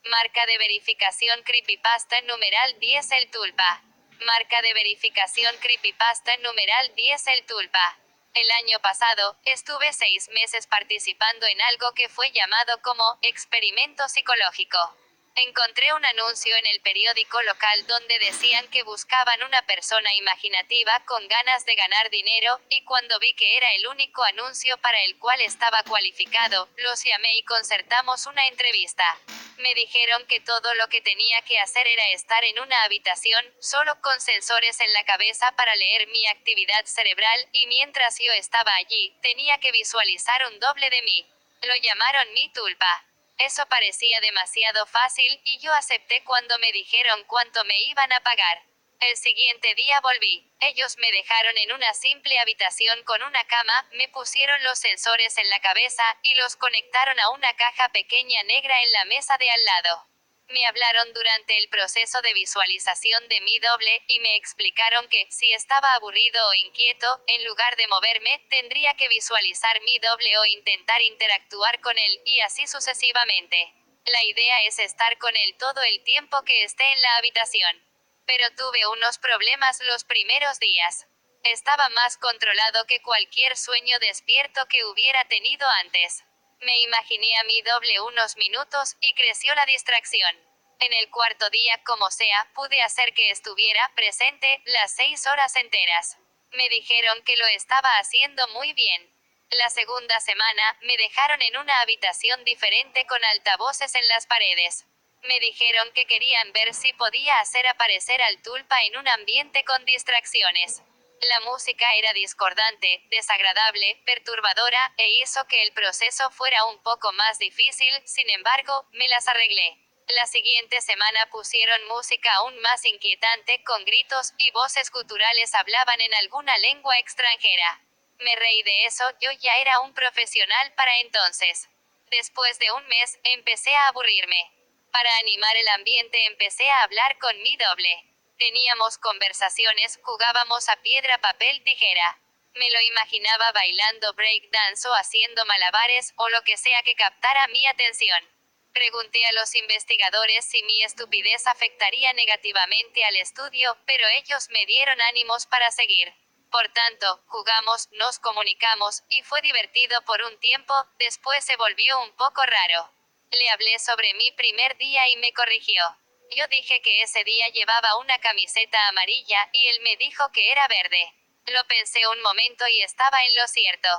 Marca de verificación creepypasta numeral 10 el tulpa. Marca de verificación creepypasta numeral 10 el tulpa. El año pasado, estuve 6 meses participando en algo que fue llamado como experimento psicológico. Encontré un anuncio en el periódico local donde decían que buscaban una persona imaginativa con ganas de ganar dinero, y cuando vi que era el único anuncio para el cual estaba cualificado, los llamé y concertamos una entrevista. Me dijeron que todo lo que tenía que hacer era estar en una habitación, solo con sensores en la cabeza para leer mi actividad cerebral, y mientras yo estaba allí, tenía que visualizar un doble de mí. Lo llamaron mi tulpa. Eso parecía demasiado fácil, y yo acepté cuando me dijeron cuánto me iban a pagar. El siguiente día volví. Ellos me dejaron en una simple habitación con una cama, me pusieron los sensores en la cabeza, y los conectaron a una caja pequeña negra en la mesa de al lado. Me hablaron durante el proceso de visualización de mi doble, y me explicaron que, si estaba aburrido o inquieto, en lugar de moverme, tendría que visualizar mi doble o intentar interactuar con él, y así sucesivamente. La idea es estar con él todo el tiempo que esté en la habitación. Pero tuve unos problemas los primeros días. Estaba más controlado que cualquier sueño despierto que hubiera tenido antes. Me imaginé a mi doble unos minutos, y creció la distracción. En el cuarto día, como sea, pude hacer que estuviera presente las 6 horas enteras. Me dijeron que lo estaba haciendo muy bien. La segunda semana, me dejaron en una habitación diferente con altavoces en las paredes. Me dijeron que querían ver si podía hacer aparecer al tulpa en un ambiente con distracciones. La música era discordante, desagradable, perturbadora, e hizo que el proceso fuera un poco más difícil, sin embargo, me las arreglé. La siguiente semana pusieron música aún más inquietante, con gritos, y voces guturales hablaban en alguna lengua extranjera. Me reí de eso, yo ya era un profesional para entonces. Después de un mes, empecé a aburrirme. Para animar el ambiente empecé a hablar con mi doble. Teníamos conversaciones, jugábamos a piedra, papel, tijera. Me lo imaginaba bailando breakdance o haciendo malabares, o lo que sea que captara mi atención. Pregunté a los investigadores si mi estupidez afectaría negativamente al estudio, pero ellos me dieron ánimos para seguir. Por tanto, jugamos, nos comunicamos, y fue divertido por un tiempo, después se volvió un poco raro. Le hablé sobre mi primer día y me corrigió. Yo dije que ese día llevaba una camiseta amarilla, y él me dijo que era verde. Lo pensé un momento y estaba en lo cierto.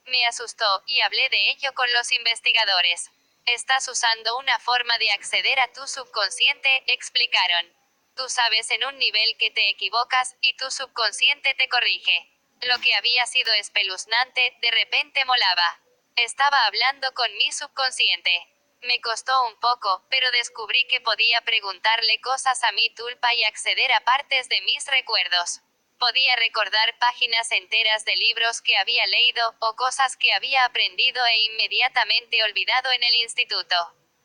Me asustó, y hablé de ello con los investigadores. Estás usando una forma de acceder a tu subconsciente, explicaron. Tú sabes en un nivel que te equivocas, y tu subconsciente te corrige. Lo que había sido espeluznante, de repente molaba. Estaba hablando con mi subconsciente. Me costó un poco, pero descubrí que podía preguntarle cosas a mi tulpa y acceder a partes de mis recuerdos. Podía recordar páginas enteras de libros que había leído, o cosas que había aprendido e inmediatamente olvidado en el instituto.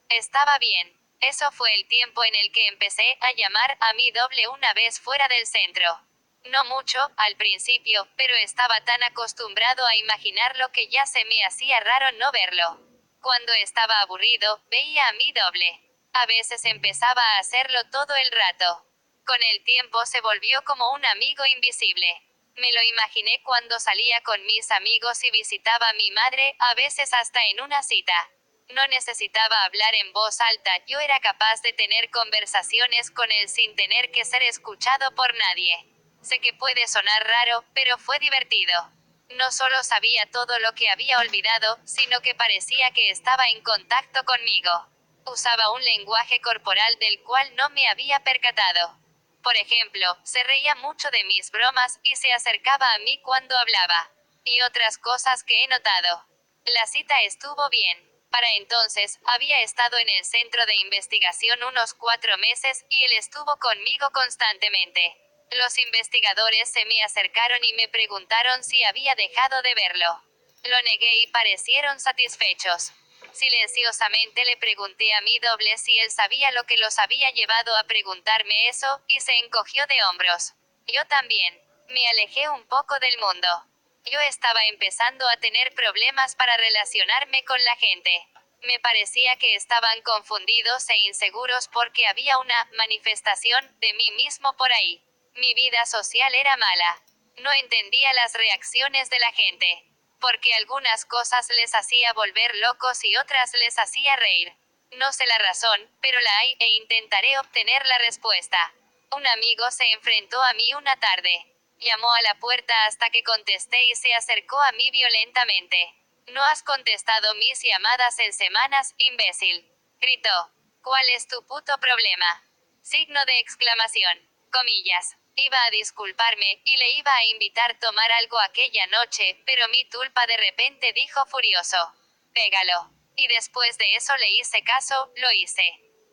Estaba bien. Eso fue el tiempo en el que empecé a llamar a mi doble una vez fuera del centro. No mucho, al principio, pero estaba tan acostumbrado a imaginarlo que ya se me hacía raro no verlo. Cuando estaba aburrido, veía a mi doble. A veces empezaba a hacerlo todo el rato. Con el tiempo se volvió como un amigo invisible. Me lo imaginé cuando salía con mis amigos y visitaba a mi madre, a veces hasta en una cita. No necesitaba hablar en voz alta, yo era capaz de tener conversaciones con él sin tener que ser escuchado por nadie. Sé que puede sonar raro, pero fue divertido. No solo sabía todo lo que había olvidado, sino que parecía que estaba en contacto conmigo. Usaba un lenguaje corporal del cual no me había percatado. Por ejemplo, se reía mucho de mis bromas, y se acercaba a mí cuando hablaba. Y otras cosas que he notado. La cita estuvo bien. Para entonces, había estado en el centro de investigación unos 4 meses, y él estuvo conmigo constantemente. Los investigadores se me acercaron y me preguntaron si había dejado de verlo. Lo negué y parecieron satisfechos. Silenciosamente le pregunté a mi doble si él sabía lo que los había llevado a preguntarme eso, y se encogió de hombros. Yo también. Me alejé un poco del mundo. Yo estaba empezando a tener problemas para relacionarme con la gente. Me parecía que estaban confundidos e inseguros porque había una manifestación de mí mismo por ahí. Mi vida social era mala. No entendía las reacciones de la gente. Porque algunas cosas les hacía volver locos y otras les hacía reír. No sé la razón, pero la hay e intentaré obtener la respuesta. Un amigo se enfrentó a mí una tarde. Llamó a la puerta hasta que contesté y se acercó a mí violentamente. No has contestado mis llamadas en semanas, imbécil. Gritó. ¿Cuál es tu puto problema? Signo de exclamación. Comillas. Iba a disculparme, y le iba a invitar a tomar algo aquella noche, pero mi tulpa de repente dijo furioso. Pégalo. Y después de eso le hice caso, lo hice.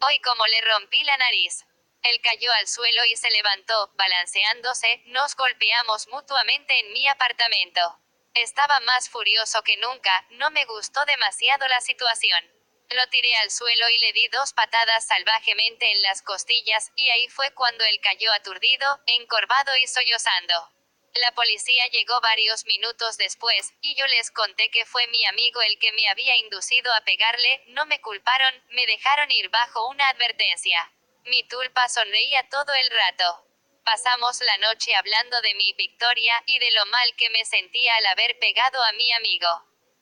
Hoy como le rompí la nariz. Él cayó al suelo y se levantó, balanceándose, nos golpeamos mutuamente en mi apartamento. Estaba más furioso que nunca, no me gustó demasiado la situación. Lo tiré al suelo y le di 2 patadas salvajemente en las costillas, y ahí fue cuando él cayó aturdido, encorvado y sollozando. La policía llegó varios minutos después, y yo les conté que fue mi amigo el que me había inducido a pegarle, no me culparon, me dejaron ir bajo una advertencia. Mi tulpa sonreía todo el rato. Pasamos la noche hablando de mi victoria, y de lo mal que me sentía al haber pegado a mi amigo.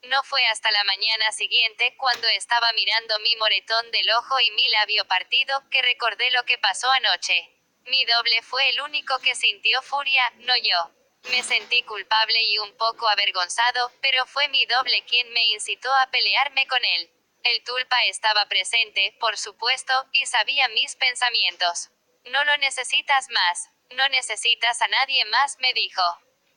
No fue hasta la mañana siguiente, cuando estaba mirando mi moretón del ojo y mi labio partido, que recordé lo que pasó anoche. Mi doble fue el único que sintió furia, no yo. Me sentí culpable y un poco avergonzado, pero fue mi doble quien me incitó a pelearme con él. El tulpa estaba presente, por supuesto, y sabía mis pensamientos. No lo necesitas más. No necesitas a nadie más, me dijo.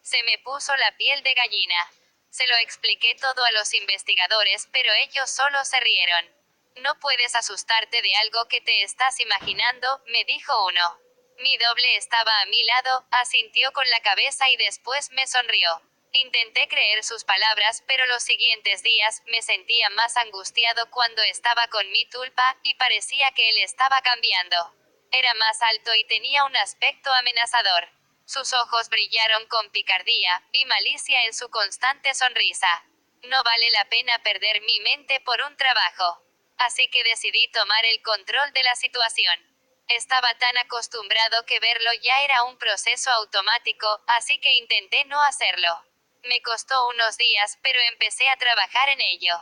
Se me puso la piel de gallina. Se lo expliqué todo a los investigadores, pero ellos solo se rieron. No puedes asustarte de algo que te estás imaginando, me dijo uno. Mi doble estaba a mi lado, asintió con la cabeza y después me sonrió. Intenté creer sus palabras, pero los siguientes días me sentía más angustiado cuando estaba con mi tulpa, y parecía que él estaba cambiando. Era más alto y tenía un aspecto amenazador. Sus ojos brillaron con picardía, vi malicia en su constante sonrisa. No vale la pena perder mi mente por un trabajo. Así que decidí tomar el control de la situación. Estaba tan acostumbrado que verlo ya era un proceso automático, así que intenté no hacerlo. Me costó unos días, pero empecé a trabajar en ello.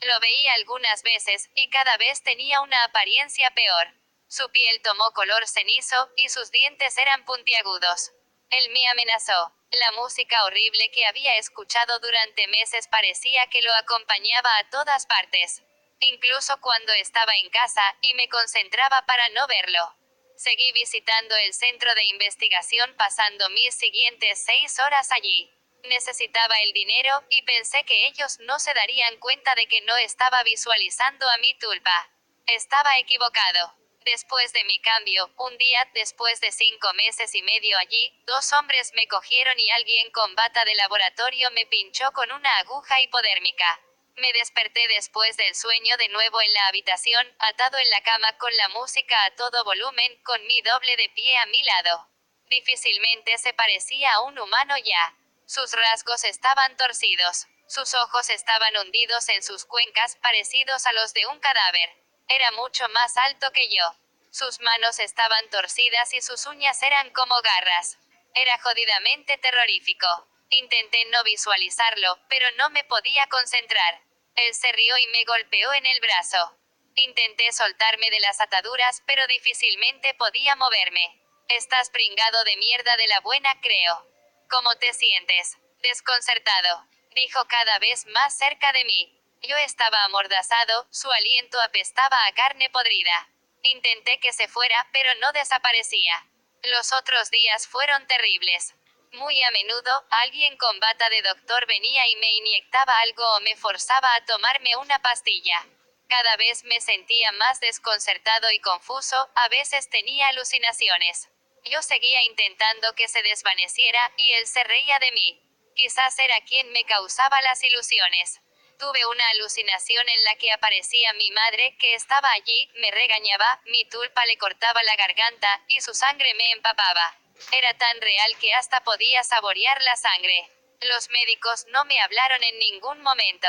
Lo veía algunas veces, y cada vez tenía una apariencia peor. Su piel tomó color cenizo, y sus dientes eran puntiagudos. Él me amenazó. La música horrible que había escuchado durante meses parecía que lo acompañaba a todas partes. Incluso cuando estaba en casa, y me concentraba para no verlo. Seguí visitando el centro de investigación pasando mis siguientes 6 horas allí. Necesitaba el dinero, y pensé que ellos no se darían cuenta de que no estaba visualizando a mi tulpa. Estaba equivocado. Después de mi cambio, un día, después de 5 meses y medio allí, 2 hombres me cogieron y alguien con bata de laboratorio me pinchó con una aguja hipodérmica. Me desperté después del sueño de nuevo en la habitación, atado en la cama con la música a todo volumen, con mi doble de pie a mi lado. Difícilmente se parecía a un humano ya. Sus rasgos estaban torcidos. Sus ojos estaban hundidos en sus cuencas, parecidos a los de un cadáver. Era mucho más alto que yo. Sus manos estaban torcidas y sus uñas eran como garras. Era jodidamente terrorífico. Intenté no visualizarlo, pero no me podía concentrar. Él se rió y me golpeó en el brazo. Intenté soltarme de las ataduras, pero difícilmente podía moverme. Estás pringado de mierda de la buena, creo. ¿Cómo te sientes? Desconcertado. Dijo cada vez más cerca de mí. Yo estaba amordazado, su aliento apestaba a carne podrida. Intenté que se fuera, pero no desaparecía. Los otros días fueron terribles. Muy a menudo, alguien con bata de doctor venía y me inyectaba algo o me forzaba a tomarme una pastilla. Cada vez me sentía más desconcertado y confuso, a veces tenía alucinaciones. Yo seguía intentando que se desvaneciera, y él se reía de mí. Quizás era quien me causaba las ilusiones. Tuve una alucinación en la que aparecía mi madre, que estaba allí, me regañaba, mi tulpa le cortaba la garganta, y su sangre me empapaba. Era tan real que hasta podía saborear la sangre. Los médicos no me hablaron en ningún momento.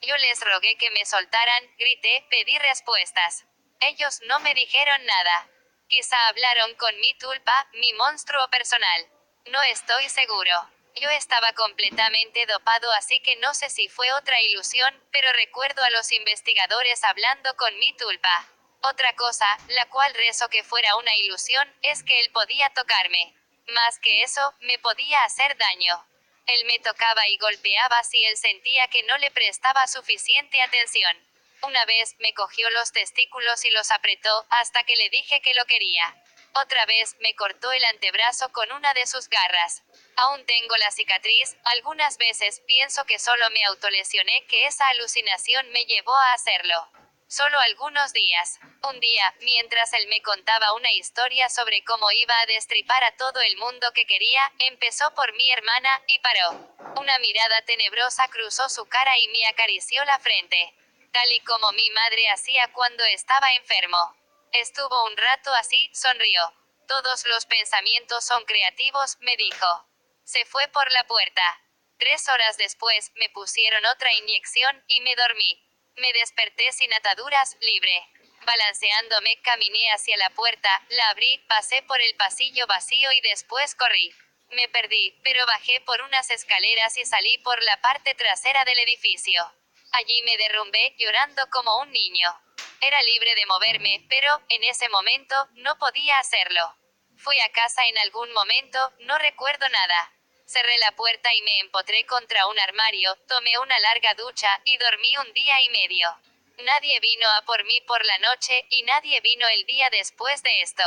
Yo les rogué que me soltaran, grité, pedí respuestas. Ellos no me dijeron nada. Quizá hablaron con mi tulpa, mi monstruo personal. No estoy seguro. Yo estaba completamente dopado, así que no sé si fue otra ilusión, pero recuerdo a los investigadores hablando con mi tulpa. Otra cosa, la cual rezo que fuera una ilusión, es que él podía tocarme. Más que eso, me podía hacer daño. Él me tocaba y golpeaba si él sentía que no le prestaba suficiente atención. Una vez, me cogió los testículos y los apretó, hasta que le dije que lo quería. Otra vez, me cortó el antebrazo con una de sus garras. Aún tengo la cicatriz, algunas veces pienso que solo me autolesioné, que esa alucinación me llevó a hacerlo. Solo algunos días. Un día, mientras él me contaba una historia sobre cómo iba a destripar a todo el mundo que quería, empezó por mi hermana, y paró. Una mirada tenebrosa cruzó su cara y me acarició la frente. Tal y como mi madre hacía cuando estaba enfermo. Estuvo un rato así, sonrió. Todos los pensamientos son creativos, me dijo. Se fue por la puerta. 3 horas después, me pusieron otra inyección, y me dormí. Me desperté sin ataduras, libre. Balanceándome, caminé hacia la puerta, la abrí, pasé por el pasillo vacío y después corrí. Me perdí, pero bajé por unas escaleras y salí por la parte trasera del edificio. Allí me derrumbé, llorando como un niño. Era libre de moverme, pero, en ese momento, no podía hacerlo. Fui a casa en algún momento, no recuerdo nada. Cerré la puerta y me empotré contra un armario, tomé una larga ducha, y dormí un día y medio. Nadie vino a por mí por la noche, y nadie vino el día después de esto.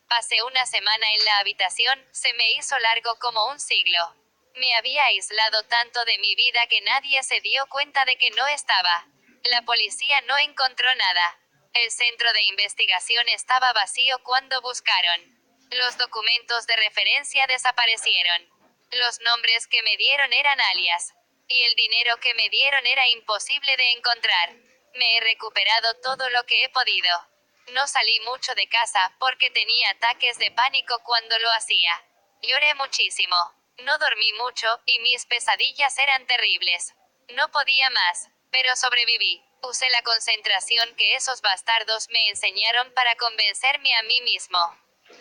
Pasé una semana en la habitación, se me hizo largo como un siglo. Me había aislado tanto de mi vida que nadie se dio cuenta de que no estaba. La policía no encontró nada. El centro de investigación estaba vacío cuando buscaron. Los documentos de referencia desaparecieron. Los nombres que me dieron eran alias. Y el dinero que me dieron era imposible de encontrar. Me he recuperado todo lo que he podido. No salí mucho de casa, porque tenía ataques de pánico cuando lo hacía. Lloré muchísimo. No dormí mucho, y mis pesadillas eran terribles. No podía más. Pero sobreviví. Usé la concentración que esos bastardos me enseñaron para convencerme a mí mismo.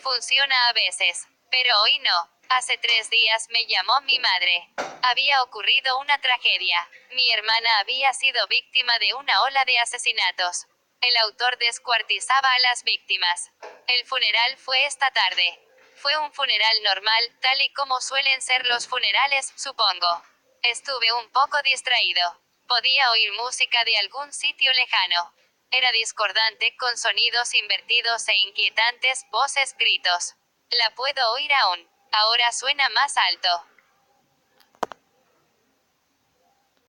Funciona a veces. Pero hoy no. Hace 3 días me llamó mi madre. Había ocurrido una tragedia. Mi hermana había sido víctima de una ola de asesinatos. El autor descuartizaba a las víctimas. El funeral fue esta tarde. Fue un funeral normal, tal y como suelen ser los funerales, supongo. Estuve un poco distraído. Podía oír música de algún sitio lejano. Era discordante, con sonidos invertidos e inquietantes, voces, gritos. La puedo oír aún. Ahora suena más alto.